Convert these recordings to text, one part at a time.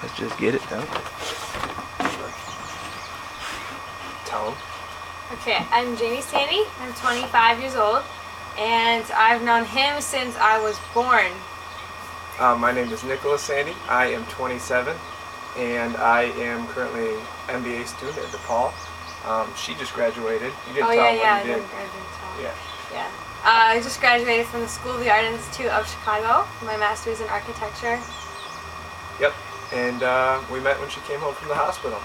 Let's just get it done. Tell them. Okay, I'm Jamie Sandy. I'm 25 years old, and I've known him since I was born. My name is Nicholas Sandy. I am 27, and I am currently an MBA student at DePaul. She just graduated. You didn't tell them what you did. I didn't tell. Yeah. I just graduated from the School of the Art Institute of Chicago. My master's in architecture. Yep. And we met when she came home from the hospital.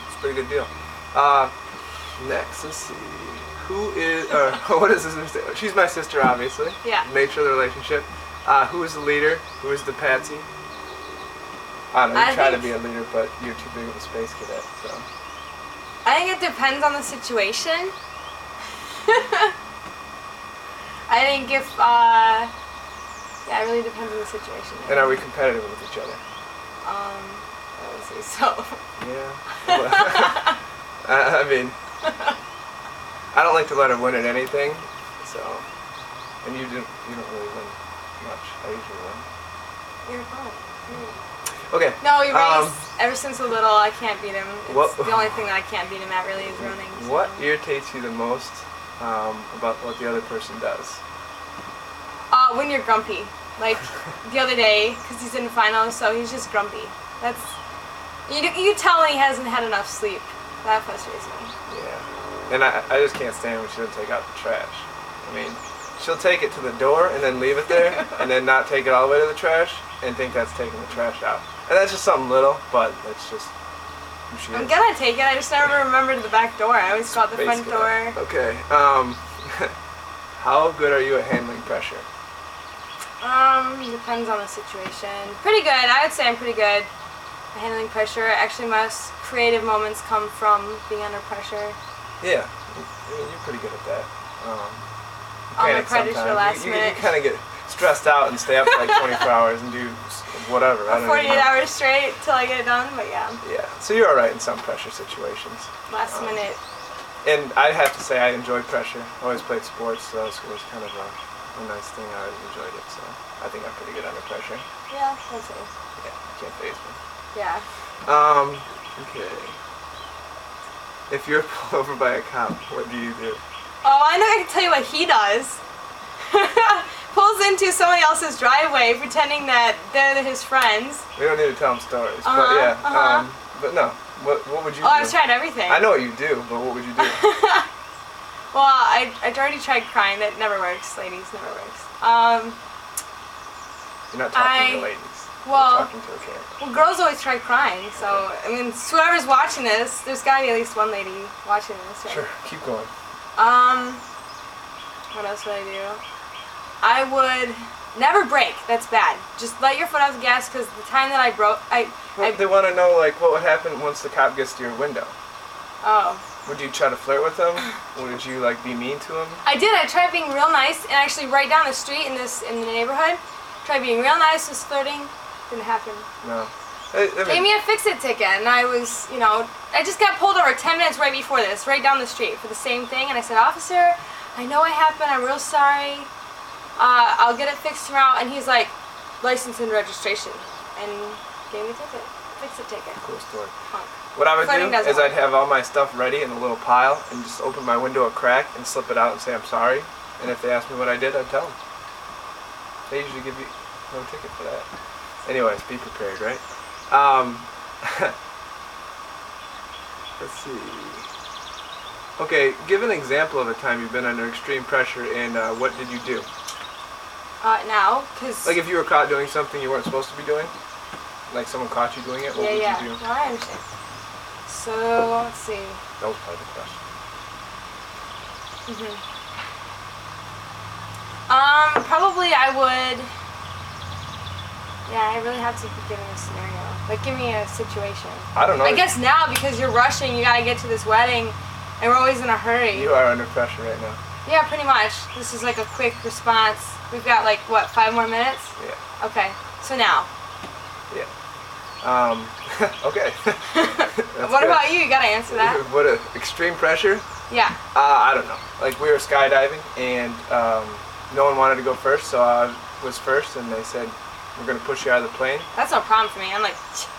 It's a pretty good deal. Next, let's see. Who is, what is this? She's my sister, obviously. Yeah. Nature of the relationship. Who is the leader? Who is the patsy? I don't know, you try to be a leader, but you're too big of a space cadet, so. I think it depends on the situation. I think if, yeah, it really depends on the situation. And are we competitive with each other? I would say so. Yeah. I mean, I don't like to let her win at anything, so. And you don't really win much. I usually win. You're fine. Okay. No, you're right. Ever since a little, I can't beat him. It's the only thing that I can't beat him at really is running. So. What irritates you the most about what the other person does? When you're grumpy. Like the other day, because he's in the finals, so he's just grumpy. That's you tell when he hasn't had enough sleep. That frustrates me. Yeah, and I just can't stand when she doesn't take out the trash. I mean, she'll take it to the door and then leave it there, and then not take it all the way to the trash, and think that's taking the trash out. And that's just something little, but that's just who she is. I'm gonna take it. I just never remembered the back door. I always go out the front door. Okay. How good are you at handling pressure? Depends on the situation. Pretty good. I would say I'm pretty good at handling pressure. Actually, most creative moments come from being under pressure. Yeah, I mean, you're pretty good at that. I'm a predator last minute. You kind of get stressed out and stay up for like 24 hours and do whatever. 48 hours straight till I get it done, but yeah. Yeah, so you're alright in some pressure situations. Last minute. And I have to say I enjoy pressure. I always played sports, so it was kind of a nice thing. I always enjoyed it, so I think I'm pretty good under pressure. Yeah, that's it. Yeah, you can't faze me. Yeah. Okay. If you're pulled over by a cop, what do you do? Oh, I know I can tell you what he does. Pulls into somebody else's driveway pretending that they're his friends. We don't need to tell them stories, but yeah. But no, what would you do? Oh, I've tried everything. I know what you do, but what would you do? Well, I already tried crying. That never works, ladies. Never works. You're not talking to ladies. Well, you're talking to a camera. Well, girls always try crying. So I mean, whoever's watching this, there's gotta be at least one lady watching this. Right? Sure, keep going. What else would I do? I would never brake. That's bad. Just let your foot off the gas, because the time that I broke, They want to know like what would happen once the cop gets to your window. Oh. Would you try to flirt with him? Would you like be mean to him? I did. I tried being real nice, and actually right down the street in the neighborhood, tried being real nice, was flirting. Didn't happen. No. Gave me a fix-it ticket, and I was, I just got pulled over 10 minutes right before this, right down the street for the same thing, and I said, "Officer, I know it happened. I'm real sorry. I'll get it fixed tomorrow." And he's like, "License and registration," and gave me a ticket. Fix-it ticket. Cool story. Punk. What I would Flirting do is doesn't I'd have all my stuff ready in a little pile and just open my window a crack and slip it out and say I'm sorry. And if they ask me what I did, I'd tell them. They usually give you no ticket for that. Anyways, be prepared, right? Let's see. Okay, give an example of a time you've been under extreme pressure, and what did you do? Now, because... Like if you were caught doing something you weren't supposed to be doing? Like someone caught you doing it, what would you do? No, I understand. So, let's see. That was probably the question. Probably I would... Yeah, I really have to give me a scenario. Like, give me a situation. I don't know. I guess now, because you're rushing, you gotta get to this wedding, and we're always in a hurry. You are under pressure right now. Yeah, pretty much. This is like a quick response. We've got like, what, 5 more minutes? Yeah. Okay, so now. Yeah. Okay. What about you? You gotta answer that. What, extreme pressure? Yeah. I don't know. Like, we were skydiving, and no one wanted to go first, so I was first, and they said, we're gonna push you out of the plane. That's no problem for me. I'm like,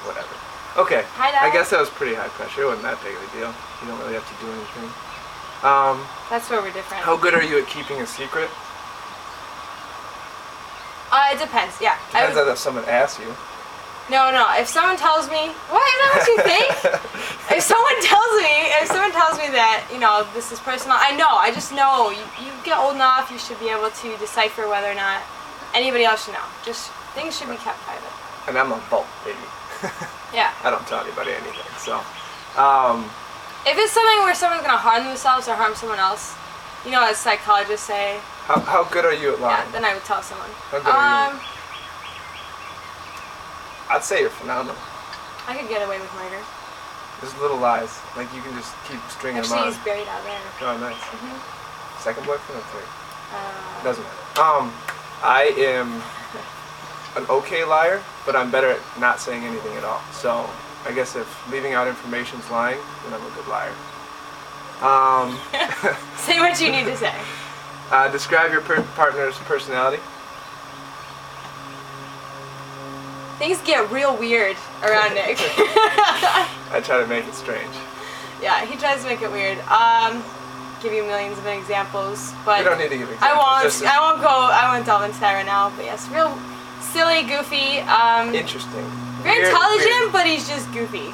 Whatever. Okay. Hi, Dad. I guess that was pretty high pressure. It wasn't that big of a deal. You don't really have to do anything. that's where we're different. How good are you at keeping a secret? It depends. Yeah. Depends on if someone asks you. No. If someone tells me, what is that what you think? if someone tells me that, you know, this is personal, I know. I just know. You get old enough, you should be able to decipher whether or not anybody else should know. Just things should be kept private. And I'm a vault baby. Yeah. I don't tell anybody anything. So, if it's something where someone's gonna harm themselves or harm someone else, you know, as psychologists say. how good are you at lying? Yeah. Then I would tell someone. How good are you? I'd say you're phenomenal. I could get away with murder. Just little lies. Like you can just keep stringing them on. Actually, he's buried out there. Oh, nice. Second boyfriend or third? Doesn't matter. I am an okay liar, but I'm better at not saying anything at all. So I guess if leaving out information's lying, then I'm a good liar. Say what you need to say. Describe your partner's personality. Things get real weird around Nick. I try to make it strange. Yeah, he tries to make it weird. Give you millions of examples, but You don't need to give examples. I won't. Just I won't delve into that right now. But yes, real silly, goofy. interesting. Very Weird, intelligent, but he's just goofy.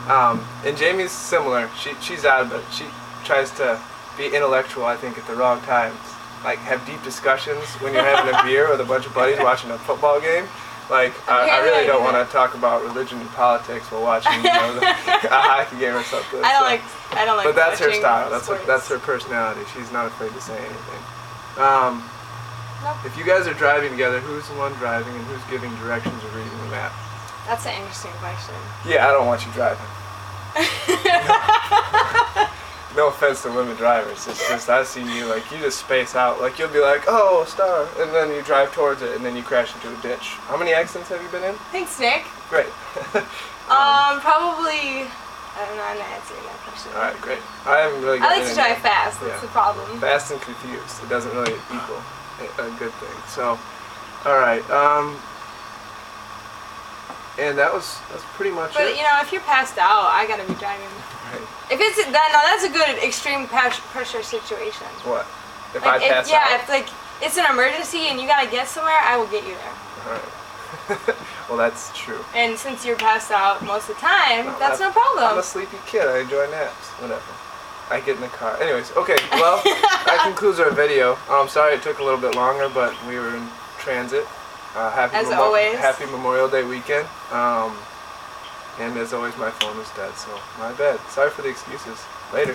And Jamie's similar. She's odd, but she tries to be intellectual, I think, at the wrong times. Like, have deep discussions when you're having a beer with a bunch of buddies watching a football game. Like, I really don't want to talk about religion and politics while watching, you know, a hockey game or something. I don't like. But that's her watching style. sports. That's her personality. She's not afraid to say anything. Nope. If you guys are driving together, who's the one driving and who's giving directions or reading the map? That's an interesting question. Yeah, I don't want you driving. No offense to women drivers. It's just I've seen you like you just space out. Like you'll be like, oh, a star, and then you drive towards it, and then you crash into a ditch. How many accidents have you been in? Thanks, Nick. Great. Probably. I'm not answering that question. All right, great. I haven't really. I like to drive fast. That's the problem. Fast and confused. It doesn't really equal a good thing. So, all right. And that's pretty much But it. you know, if you're passed out, I gotta be driving. Right. If it's that's a good extreme pressure situation. What? If Like, I pass out? yeah, if like it's an emergency and you gotta get somewhere, I will get you there. All right. Well, that's true. And since you're passed out most of the time, No, that's no I'm problem. a sleepy kid. I enjoy naps. Whatever. I get in the car. Anyways, okay. Well, that concludes our video. I'm sorry it took a little bit longer, but we were in transit. As always. Happy Memorial Day weekend. And as always, my phone was dead, so my bad. Sorry for the excuses. Later.